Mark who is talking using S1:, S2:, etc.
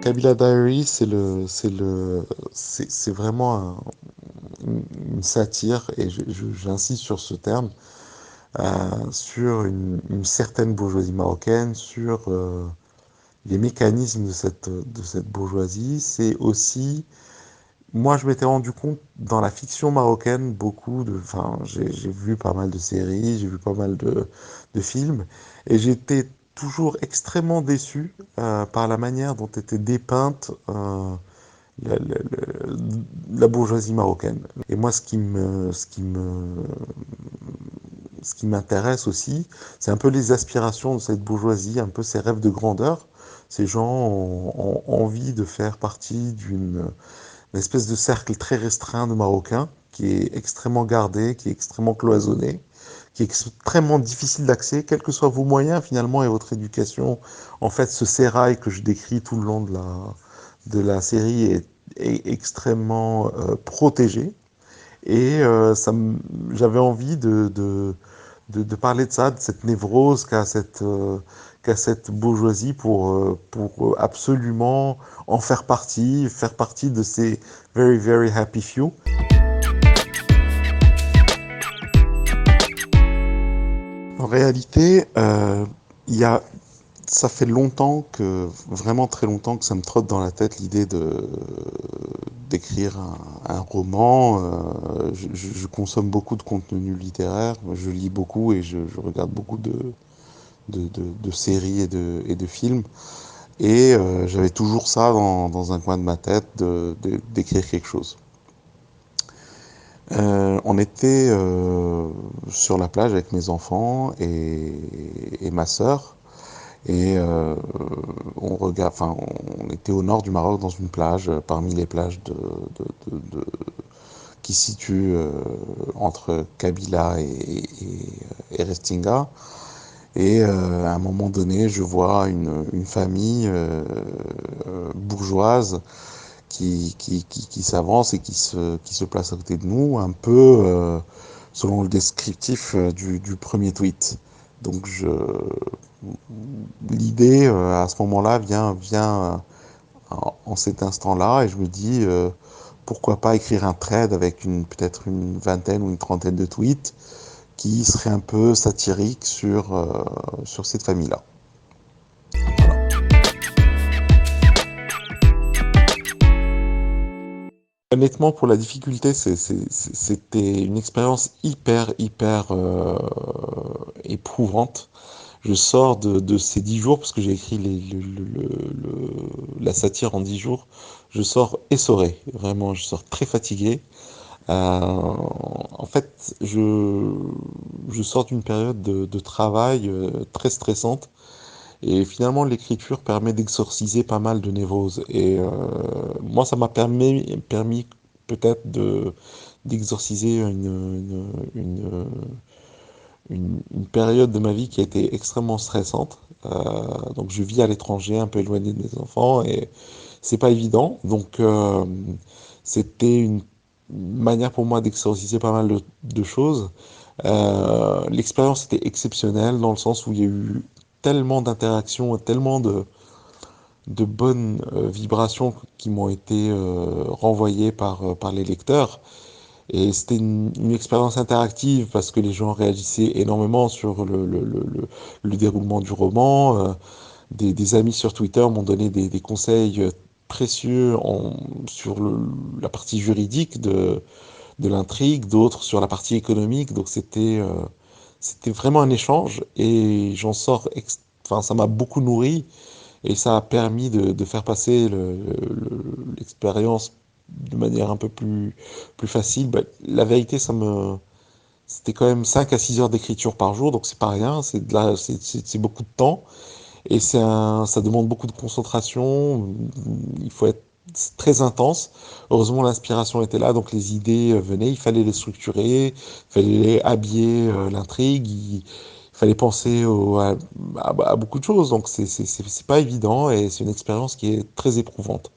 S1: Kabila Diary, c'est vraiment une satire, et j'insiste sur ce terme, sur une certaine bourgeoisie marocaine, sur les mécanismes de cette bourgeoisie. C'est aussi, moi, je m'étais rendu compte dans la fiction marocaine, enfin, j'ai vu pas mal de séries, j'ai vu pas mal de films, et j'étais toujours extrêmement déçu par la manière dont était dépeinte la, la- la- la bourgeoisie marocaine. Et moi, ce qui m'intéresse aussi, c'est un peu les aspirations de cette bourgeoisie, un peu ses rêves de grandeur. Ces gens ont envie de faire partie une espèce de cercle très restreint de Marocains, qui est extrêmement gardé, qui est extrêmement cloisonné, qui est extrêmement difficile d'accès, quels que soient vos moyens finalement et votre éducation. En fait, ce sérail que je décris tout le long de la série est extrêmement protégé. Et j'avais envie de parler de ça, de cette névrose qu'a cette bourgeoisie pour absolument en faire partie de ces very, very happy few. En réalité, il y a, ça fait longtemps vraiment très longtemps que ça me trotte dans la tête l'idée d'écrire un roman. Je consomme beaucoup de contenu littéraire, je lis beaucoup et je regarde beaucoup de séries et de films. Et j'avais toujours ça dans un coin de ma tête d'écrire quelque chose. On était sur la plage avec mes enfants et ma sœur. Et on était au nord du Maroc dans une plage, parmi les plages qui se situent entre Kabila et Restinga. Et à un moment donné, je vois une famille bourgeoise qui s'avance et qui se place à côté de nous, un peu selon le descriptif du premier tweet. Donc l'idée à ce moment-là vient en cet instant-là, et je me dis pourquoi pas écrire un thread avec peut-être une vingtaine ou une trentaine de tweets qui serait un peu satirique sur cette famille-là. Voilà. Honnêtement, pour la difficulté, c'était une expérience hyper éprouvante. Je sors de ces 10 jours, parce que j'ai écrit la satire en 10 jours. Je sors essoré, vraiment, je sors très fatigué. En fait, je sors d'une période de travail très stressante. Et finalement, l'écriture permet d'exorciser pas mal de névroses. Et moi, ça m'a permis peut-être d'exorciser une période de ma vie qui a été extrêmement stressante. Donc, je vis à l'étranger, un peu éloigné de mes enfants, et c'est pas évident. Donc, c'était une manière pour moi d'exorciser pas mal de choses. L'expérience était exceptionnelle dans le sens où il y a eu tellement d'interactions, tellement de bonnes vibrations qui m'ont été renvoyées par les lecteurs. Et c'était une expérience interactive parce que les gens réagissaient énormément sur le déroulement du roman. Des amis sur Twitter m'ont donné des conseils précieux sur la partie juridique de l'intrigue, d'autres sur la partie économique. Donc c'était vraiment un échange, et enfin, ça m'a beaucoup nourri, et ça a permis de faire passer l'expérience de manière un peu plus facile. Bah, la vérité, c'était quand même 5 à 6 heures d'écriture par jour, donc c'est pas rien, c'est beaucoup de temps, et ça demande beaucoup de concentration, il faut être c'est très intense. Heureusement, l'inspiration était là, donc les idées venaient, il fallait les structurer, il fallait habiller l'intrigue, il fallait penser à beaucoup de choses, donc c'est pas évident, et c'est une expérience qui est très éprouvante.